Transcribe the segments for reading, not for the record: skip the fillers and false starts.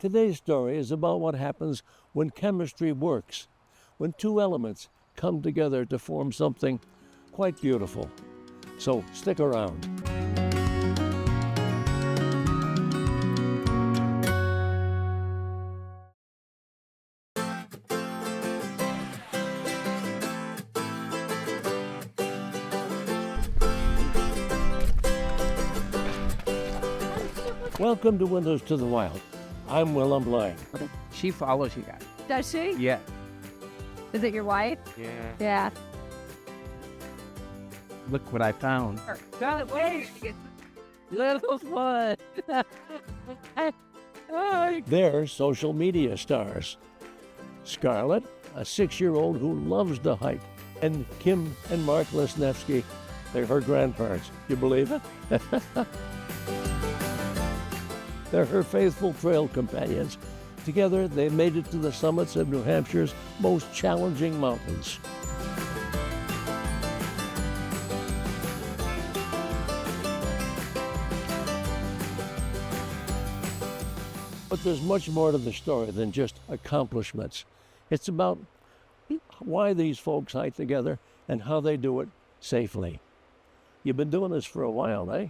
Today's story is about what happens when chemistry works, when two elements come together to form something quite beautiful. So stick around. Welcome to Windows to the Wild. I'm Willem Lang. She follows you guys. Does she? Yeah. Is it your wife? Yeah. Yeah. Look what I found. Charlotte, wait. Little one. They're social media stars. Scarlett, a 6-year-old who loves to hike, and Kim and Mark Lesniewski, they're her grandparents. You believe it? They're her faithful trail companions. Together, they made it to the summits of New Hampshire's most challenging mountains. But there's much more to the story than just accomplishments. It's about why these folks hike together and how they do it safely. You've been doing this for a while, eh?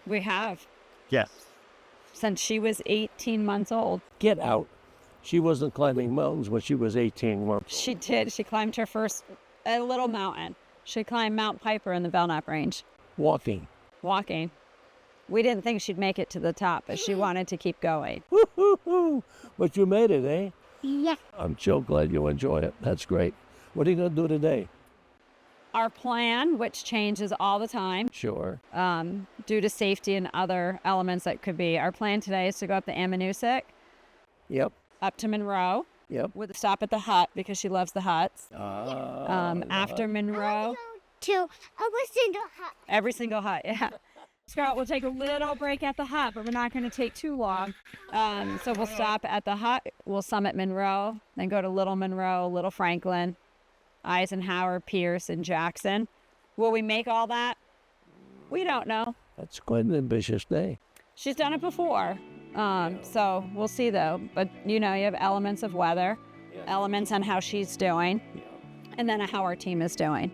We have. Yes. Since she was 18 months old. Get out. She wasn't climbing mountains when she was 18 months. She did. She climbed her first a little mountain. She climbed Mount Piper in the Belknap Range. Walking. We didn't think she'd make it to the top, but she wanted to keep going. Woo-hoo-hoo! But you made it, eh? Yeah. I'm so glad you enjoy it. That's great. What are you going to do today? Our plan, which changes all the time, Sure. due to safety and other elements that could be, our plan today is to go up the Ammonoosuc, Yep. up to Monroe, Yep. with a stop at the hut because she loves the huts. After Monroe, To every single hut. every single hut, yeah. Scarlett, we'll take a little break at the hut, but we're not going to take too long. So we'll stop at the hut, we'll summit Monroe, then go to Little Monroe, Little Franklin, Eisenhower, Pierce, and Jackson. Will we make all that? We don't know. That's quite an ambitious day. She's done it before. So we'll see though. But you have elements of weather, elements on how she's doing, and then how our team is doing.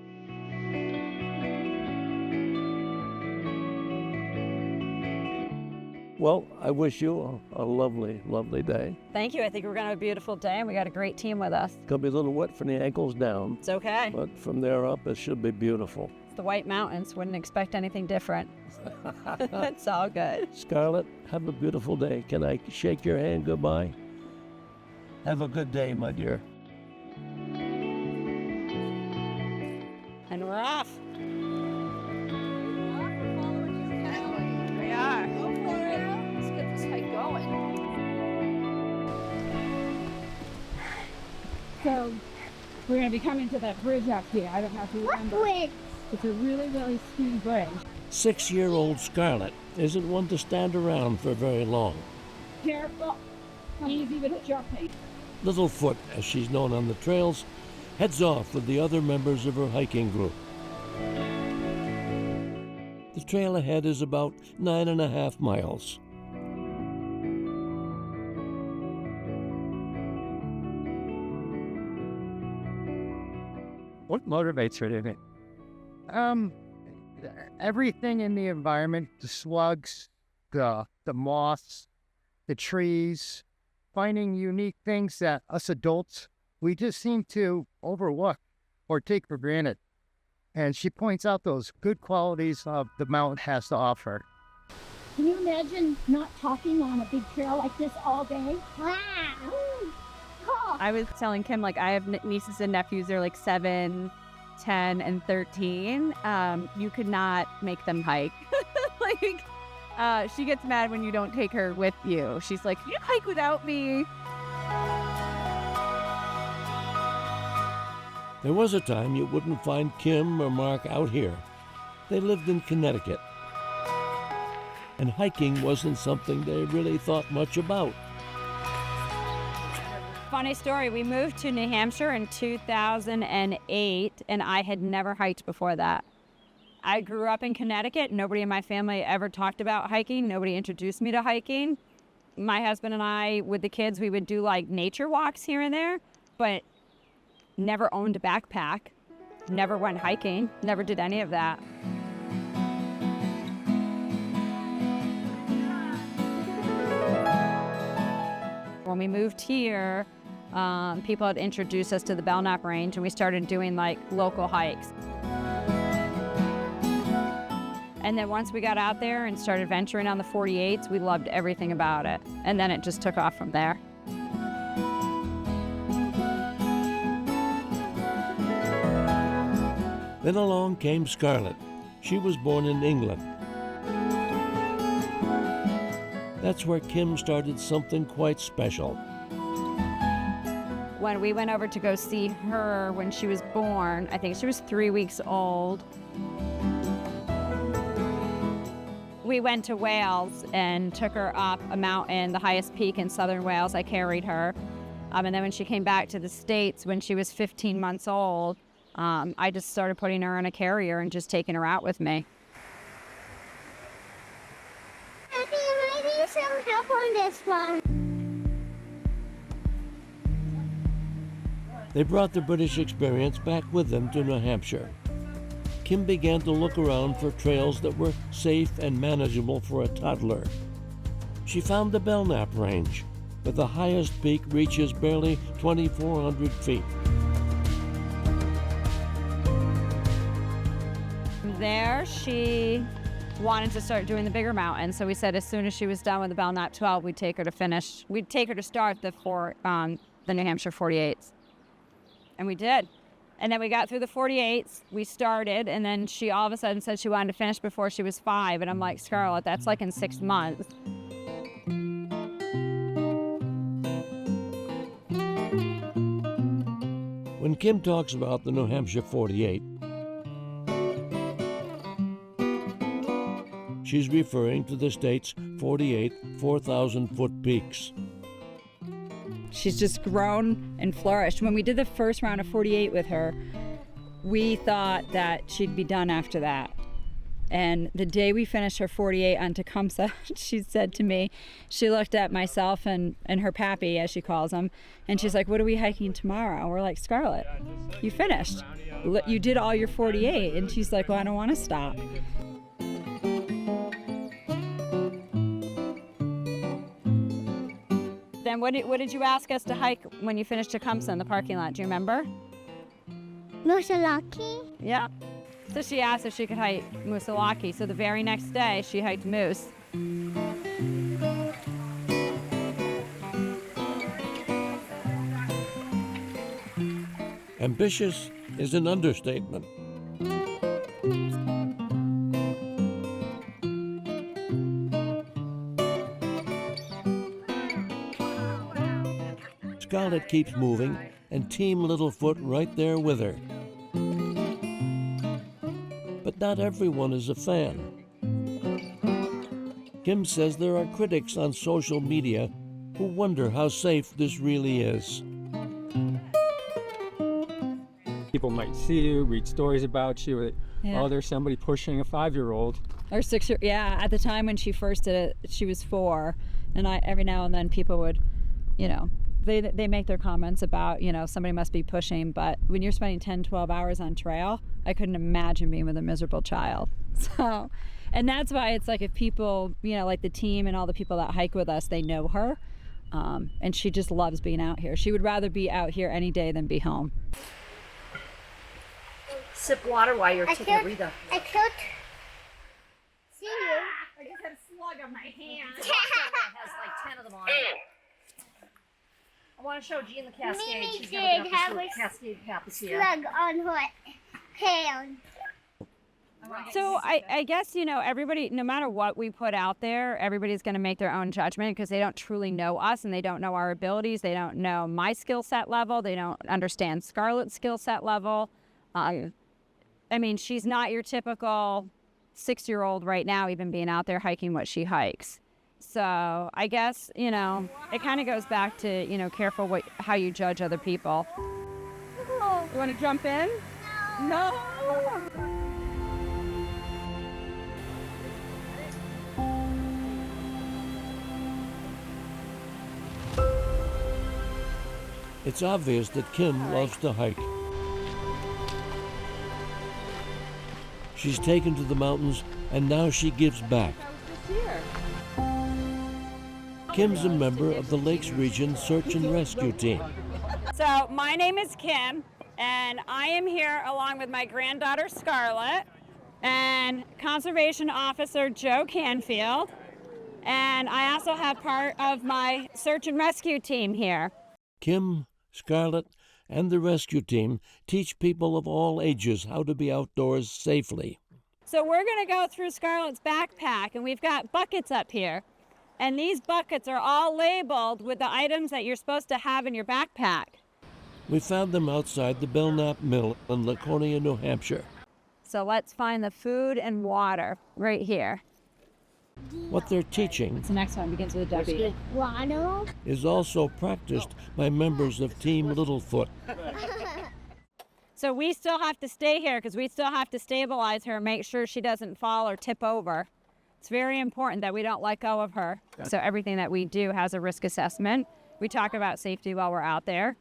Well, I wish you a lovely, lovely day. Thank you. I think we're going to have a beautiful day, and we got a great team with us. It'll be a little wet from the ankles down, It's okay. but from there up, it should be beautiful. It's the White Mountains. Wouldn't expect anything different. It's all good. Scarlett, have a beautiful day. Can I shake your hand goodbye? Have a good day, my dear. And we're off. We are. Let's get this hike going. So, we're going to be coming to that bridge up here. I don't know if you remember. Wait. It's a really, really steep bridge. 6-year-old Scarlett isn't one to stand around for very long. Careful. Easy with the jumping. Littlefoot, as she's known on the trails, heads off with the other members of her hiking group. The trail ahead is about 9.5 miles. What motivates her to do it? Everything in the environment, the slugs, the moths, the trees, finding unique things that us adults, we just seem to overlook or take for granted. And she points out those good qualities of the mountain has to offer. Can you imagine not talking on a big trail like this all day? Wow. Oh. I was telling Kim, I have nieces and nephews. They're 7, 10, and 13. You could not make them hike. She gets mad when you don't take her with you. She's like, you hike without me. There was a time you wouldn't find Kim or Mark out here. They lived in Connecticut. And hiking wasn't something they really thought much about. Funny story, we moved to New Hampshire in 2008, and I had never hiked before that. I grew up in Connecticut. Nobody in my family ever talked about hiking. Nobody introduced me to hiking. my husband and I, with the kids, we would do like nature walks here and there, but never owned a backpack, never went hiking, never did any of that. When we moved here, people had introduced us to the Belknap Range, and we started doing like local hikes. And then once we got out there and started venturing on the 48s, we loved everything about it. And then it just took off from there. Then along came Scarlett. She was born in England. That's where Kim started something quite special. When we went over to go see her when she was born, I think she was 3 weeks old. We went to Wales and took her up a mountain, the highest peak in southern Wales. I carried her. And then when she came back to the States when she was 15 months old, I just started putting her in a carrier and just taking her out with me. I need some help on this one. They brought the British experience back with them to New Hampshire. Kim began to look around for trails that were safe and manageable for a toddler. She found the Belknap Range, but the highest peak reaches barely 2,400 feet. There, she wanted to start doing the bigger mountains, so we said as soon as she was done with the Belknap 12, we'd take her to start the New Hampshire 48s. And we did. And then we got through the 48s, we started, and then she all of a sudden said she wanted to finish before she was 5. And I'm like, Scarlett, that's like in 6 months. When Kim talks about the New Hampshire 48, she's referring to the state's 48 4,000-foot peaks. She's just grown and flourished. When we did the first round of 48 with her, we thought that she'd be done after that. And the day we finished her 48 on Tecumseh, she said to me, she looked at myself and her pappy, as she calls him, and she's like, what are we hiking tomorrow? We're like, Scarlett, you finished. You did all your 48. And she's like, well, I don't want to stop. Then what did you ask us to hike when you finished Tecumseh in the parking lot? Do you remember? Moosilauke? Yeah. So she asked if she could hike Moosilauke. So the very next day, she hiked Moose. Ambitious is an understatement. Scarlett keeps moving, and Team Littlefoot right there with her. But not everyone is a fan. Kim says there are critics on social media who wonder how safe this really is. People might see you, read stories about you. Yeah. Oh, there's somebody pushing a 5-year-old. Or 6 year, yeah. At the time when she first did it, she was 4, and every now and then people would, they make their comments about, somebody must be pushing. But when you're spending 10, 12 hours on trail, I couldn't imagine being with a miserable child. So, and that's why it's like if people, like the team and all the people that hike with us, they know her, and she just loves being out here. She would rather be out here any day than be home. Sip water while you're taking a breather. I could see you. I just had a slug on my hand. It has like 10 of them on it. I want to show Jean the Cascade. Mimi She's did never got have to a see Cascade cap this year. Slug on her hand. So I guess, everybody, no matter what we put out there, everybody's going to make their own judgment because they don't truly know us and they don't know our abilities. They don't know my skill set level. They don't understand Scarlett's skill set level. She's not your typical 6-year-old right now, even being out there hiking what she hikes. So I guess, it kind of goes back to, careful how you judge other people. You want to jump in? No. It's obvious that Kim loves to hike. She's taken to the mountains, and now she gives back. Kim's a member of the Lakes Region Search and Rescue Team. So my name is Kim, and I am here along with my granddaughter Scarlett and Conservation Officer Joe Canfield, and I also have part of my search and rescue team here. Kim, Scarlett, and the rescue team teach people of all ages how to be outdoors safely. So we're going to go through Scarlett's backpack, and we've got buckets up here. And these buckets are all labeled with the items that you're supposed to have in your backpack. We found them outside the Belknap Mill in Laconia, New Hampshire. So let's find the food and water right here. What they're teaching The next one begins with a W. Guano. is also practiced by members of Team Littlefoot. So we still have to stay here because we still have to stabilize her and make sure she doesn't fall or tip over. It's very important that we don't let go of her. So everything that we do has a risk assessment. We talk about safety while we're out there.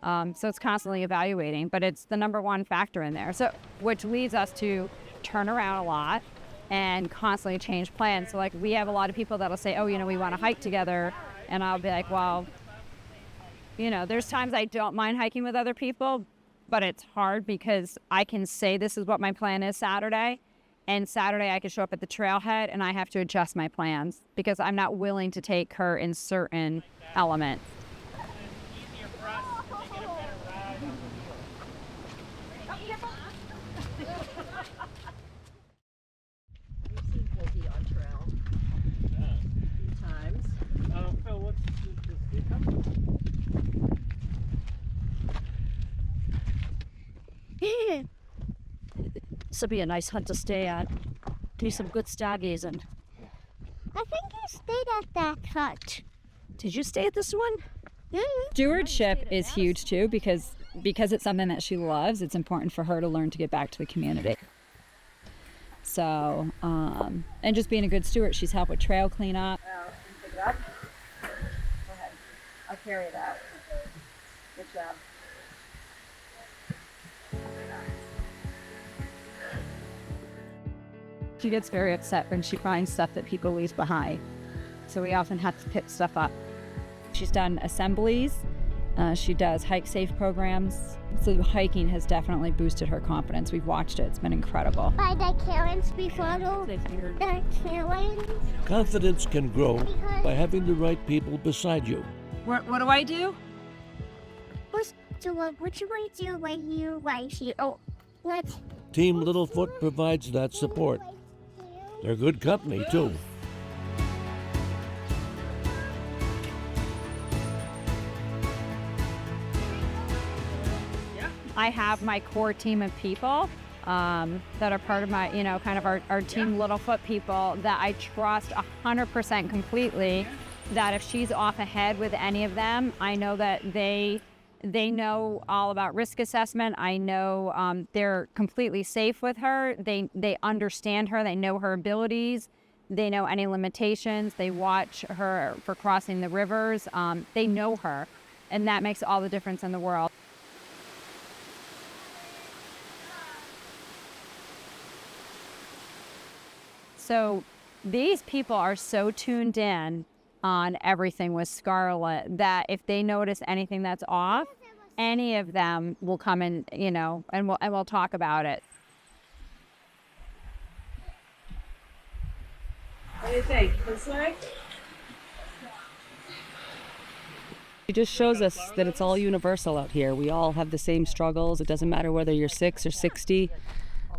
So it's constantly evaluating, but it's the number one factor in there. So which leads us to turn around a lot and constantly change plans. So like we have a lot of people that'll say, oh, we want to hike together. And I'll be like, well, there's times I don't mind hiking with other people, but it's hard because I can say this is what my plan is Saturday. And Saturday I can show up at the trailhead and I have to adjust my plans because I'm not willing to take her in certain elements. Phil, what's This would be a nice hunt to stay at. Do some good stargazing. I think I stayed at that hut. Did you stay at this one? Stewardship is huge too because it's something that she loves. It's important for her to learn to get back to the community. So, and just being a good steward, she's helped with trail cleanup. Pick it up. Go ahead. I'll carry that. Good job. She gets very upset when she finds stuff that people leave behind. So we often have to pick stuff up. She's done assemblies. She does hike safe programs. So hiking has definitely boosted her confidence. We've watched it. It's been incredible. By the Karens before the Karens. Confidence can grow by having the right people beside you. What do I do? What do I do when you right here? Oh, what? Team Littlefoot provides that support. They're good company, too. I have my core team of people that are part of my, kind of our Team Littlefoot people that I trust 100% completely, that if she's off ahead with any of them, I know that they know all about risk assessment. I know they're completely safe with her. They understand her. They know her abilities. They know any limitations. They watch her for crossing the rivers. They know her, and that makes all the difference in the world. So these people are so tuned in on everything with Scarlett that if they notice anything that's off, any of them will come in, and we'll talk about it. What do you think? This way? It just shows us that it's all universal out here. We all have the same struggles. It doesn't matter whether you're 6 or 60.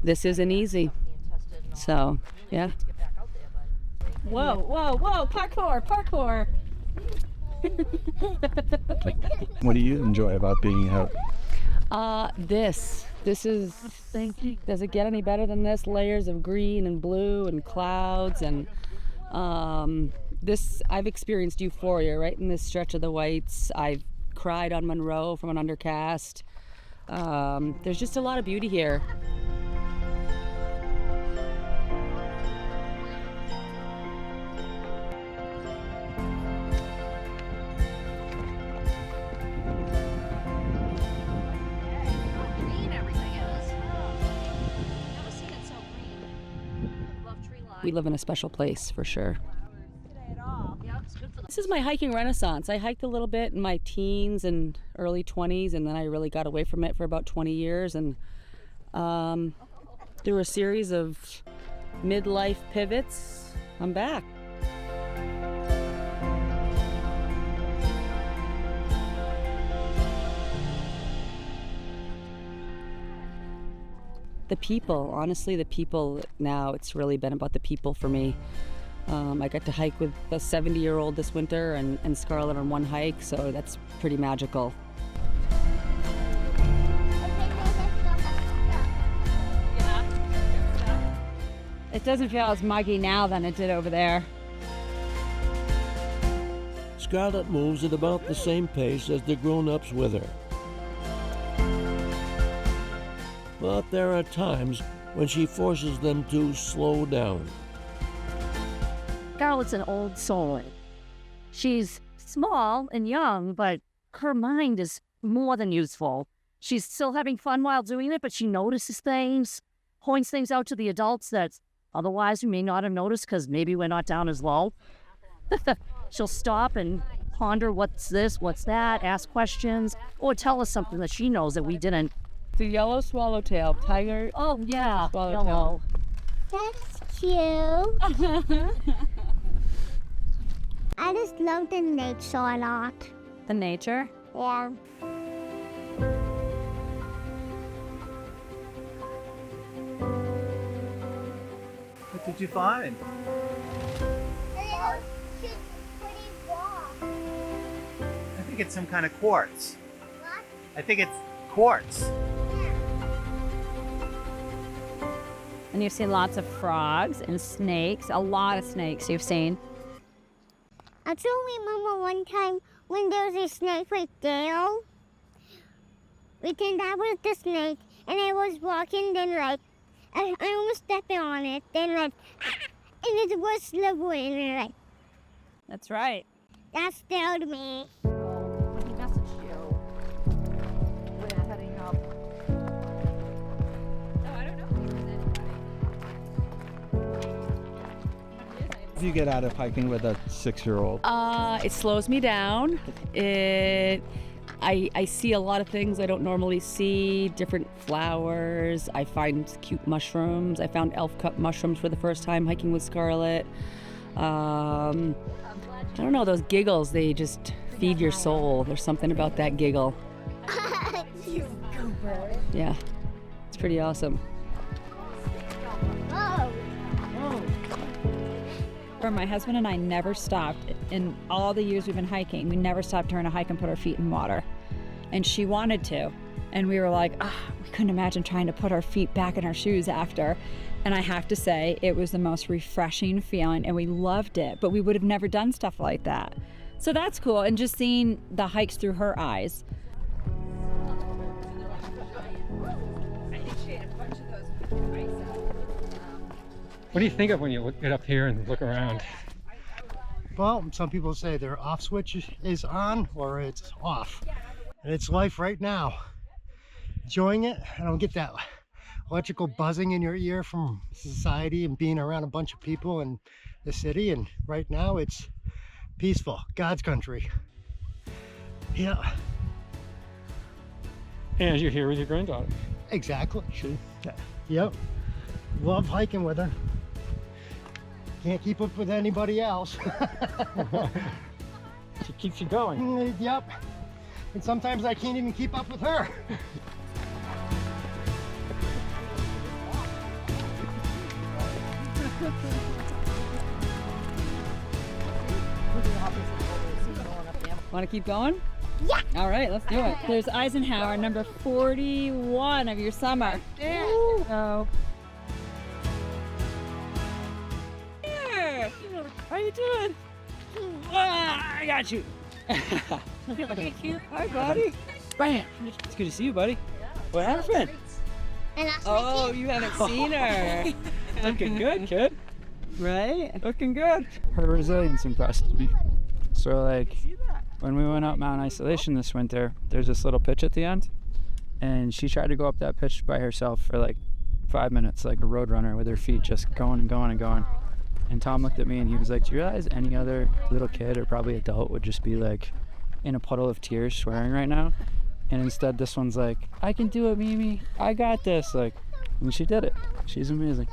This isn't easy. So, yeah. Whoa, parkour. What do you enjoy about being out? This is, does it get any better than this? Layers of green and blue and clouds and I've experienced euphoria right in this stretch of the Whites. I've cried on Monroe from an undercast. There's just a lot of beauty here. we live in a special place for sure. This is my hiking renaissance. I hiked a little bit in my teens and early 20s, and then I really got away from it for about 20 years. And through a series of midlife pivots, I'm back. The people, honestly, the people now, it's really been about the people for me. I got to hike with a 70-year-old this winter and Scarlett on one hike, so that's pretty magical. It doesn't feel as muggy now than it did over there. Scarlett moves at about the same pace as the grown-ups with her. But there are times when she forces them to slow down. Scarlett's an old soul. She's small and young, but her mind is more than useful. She's still having fun while doing it, but she notices things, points things out to the adults that otherwise we may not have noticed because maybe we're not down as low. She'll stop and ponder what's this, what's that, ask questions, or tell us something that she knows that we didn't. The yellow swallowtail, tiger. Oh, yeah. Swallowtail. That's cute. I just love the nature a lot. The nature. Yeah. What did you find? I think it's some kind of quartz. What? I think it's quartz. And you've seen lots of frogs and snakes, a lot of snakes you've seen. I still remember one time when there was a snake right there. We think that was the snake, and I was walking, then like, I almost stepped on it, then like, and it was slippery, and like, That's right. that scared me. When he messaged you, we're heading up. Oh, I don't know if he's anybody. If you get out of hiking with a 6-year-old, It slows me down. I see a lot of things I don't normally see, different flowers. I find cute mushrooms. I found elf cup mushrooms for the first time hiking with Scarlett. I don't know, those giggles, they just feed your soul. There's something about that giggle. Yeah, it's pretty awesome. Oh. For my husband and I never stopped in all the years we've been hiking. We never stopped during a hike and put our feet in water. And she wanted to. And we were like, we couldn't imagine trying to put our feet back in our shoes after. And I have to say, it was the most refreshing feeling and we loved it. But we would have never done stuff like that. So that's cool. And just seeing the hikes through her eyes. What do you think of when you get up here and look around? Well, some people say their off switch is on or it's off. And it's life right now. Enjoying it. I don't get that electrical buzzing in your ear from society and being around a bunch of people in the city. And right now it's peaceful. God's country. Yeah. And you're here with your granddaughter. Exactly. Yep. Love hiking with her. Can't keep up with anybody else. She keeps you going. Yep. And sometimes I can't even keep up with her. Want to keep going? Yeah. All right, let's do it. There's Eisenhower, number 41 of your summer. So. Here. How you doing? I got you. Hi, buddy. Bam. It's good to see you, buddy. What happened? And that's Oh, you haven't seen her. Looking good, kid. Right? Looking good. Her resilience impresses me. So like when we went up Mount Isolation this winter, there's this little pitch at the end, and she tried to go up that pitch by herself for like 5 minutes, like a road runner with her feet just going and going and going. And Tom looked at me and he was like, do you realize any other little kid or probably adult would just be like in a puddle of tears swearing right now? And instead this one's like, I can do it, Mimi. I got this. Like, and she did it. She's amazing.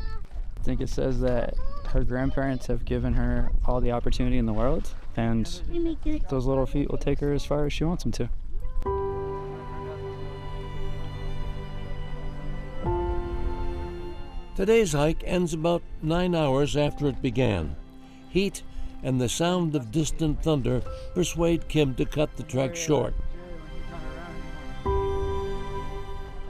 I think it says that her grandparents have given her all the opportunity in the world, and those little feet will take her as far as she wants them to. Today's hike ends about 9 hours after it began. Heat and the sound of distant thunder persuade Kim to cut the trek short.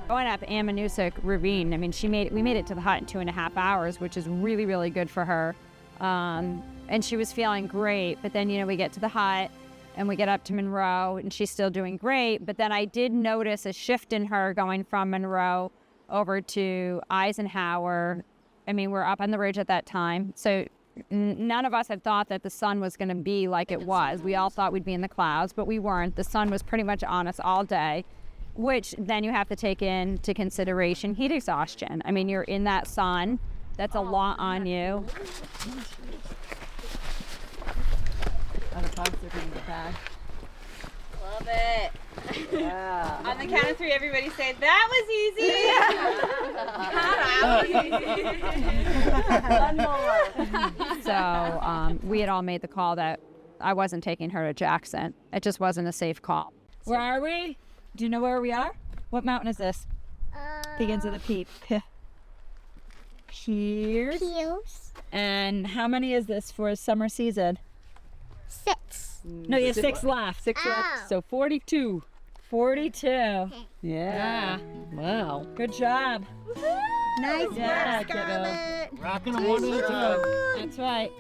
Going up Ammonoosuc Ravine, I mean, we made it to the hut in 2.5 hours, which is really, really good for her. And she was feeling great, but then, we get to the hut and we get up to Monroe and she's still doing great. But then I did notice a shift in her going from Monroe over to Eisenhower. I mean, we're up on the ridge at that time. So none of us had thought that the sun was going to be like it was. We all thought we'd be in the clouds, but we weren't. The sun was pretty much on us all day, which then you have to take into consideration heat exhaustion. I mean, you're in that sun. That's a lot on you. Love it. Yeah. On the count of 3, everybody say, that was easy. So we had all made the call that I wasn't taking her to Jackson. It just wasn't a safe call. Where are we? Do you know where we are? What mountain is this? Begins with a P. Pierce. And how many is this for summer season? 6. No, you have 6 left. 6 left. So 42. 42. Yeah. Wow. Good job. Nice Yeah, work, Scarlett. Rocking them one at a time. That's right.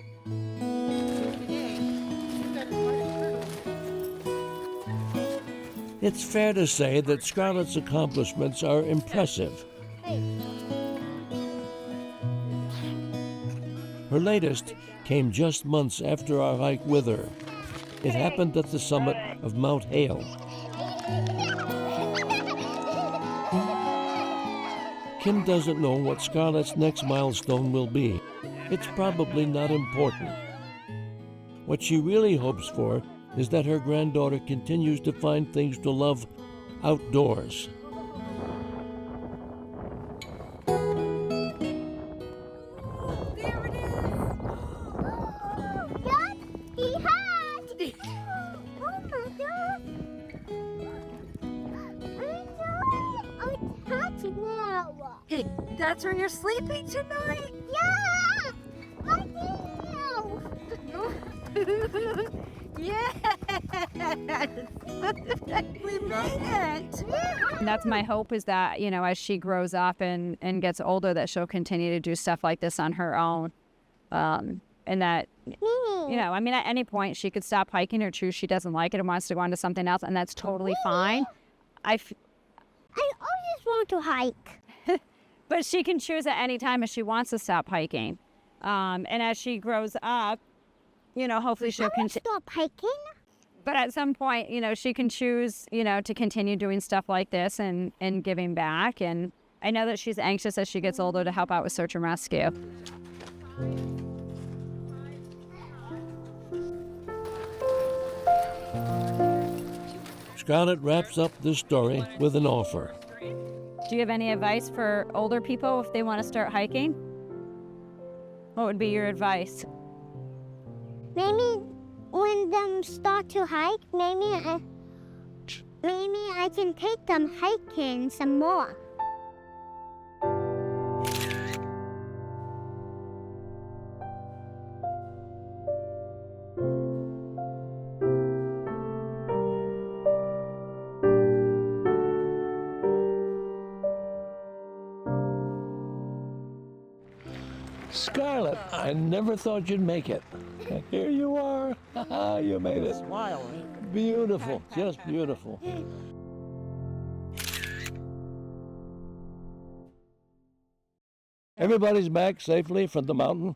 It's fair to say that Scarlett's accomplishments are impressive. Her latest came just months after our hike with her. It happened at the summit of Mount Hale. Kim doesn't know what Scarlett's next milestone will be. It's probably not important. What she really hopes for is that her granddaughter continues to find things to love outdoors. Hey, that's where you're sleeping tonight? Yeah! I do! Yes! We made it! And that's my hope, is that, as she grows up and gets older, that she'll continue to do stuff like this on her own. And that, I mean, at any point she could stop hiking or choose she doesn't like it and wants to go on to something else, and that's totally fine. I always want to hike. But she can choose at any time if she wants to stop hiking. And as she grows up, hopefully she'll continue. Stop hiking? But at some point, she can choose, to continue doing stuff like this and giving back. And I know that she's anxious as she gets older to help out with search and rescue. Scarlett wraps up this story with an offer. Do you have any advice for older people if they want to start hiking? What would be your advice? Maybe when them start to hike, maybe I can take them hiking some more. Scarlett, I never thought you'd make it. Here you are. You made it. Beautiful, just beautiful. Everybody's back safely from the mountain.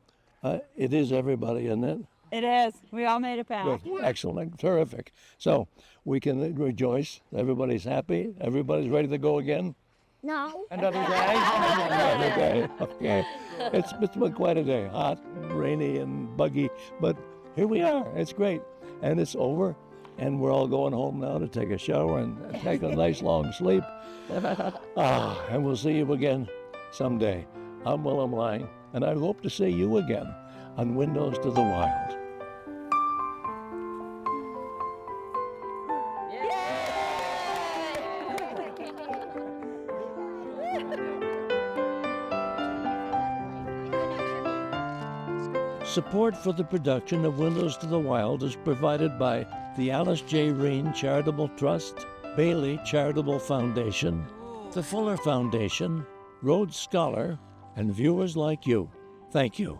It is everybody, isn't it? It is. We all made it back. Good. Excellent. Terrific. So we can rejoice. Everybody's happy. Everybody's ready to go again. No. Another day? Another day. Okay. It's been quite a day. Hot, rainy, and buggy. But here we are. It's great. And it's over. And we're all going home now to take a shower and take a nice long sleep. And we'll see you again someday. I'm Willem Lang, and I hope to see you again on Windows to the Wild. Support for the production of Windows to the Wild is provided by the Alice J. Reen Charitable Trust, Bailey Charitable Foundation, the Fuller Foundation, Rhodes Scholar, and viewers like you. Thank you.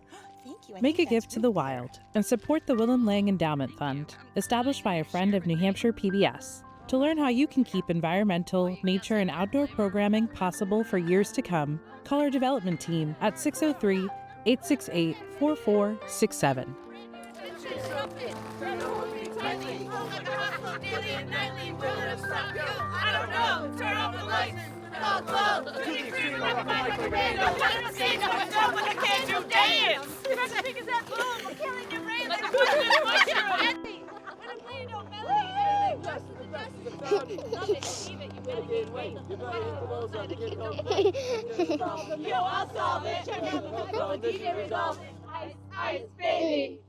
Make a gift to the wild and support the Willem Lang Endowment Fund, established by a friend of New Hampshire PBS. To learn how you can keep environmental, nature, and outdoor programming possible for years to come, call our development team at 603-868-4467. Yo, I'll solve it. Check out the DJ results. Ice, baby.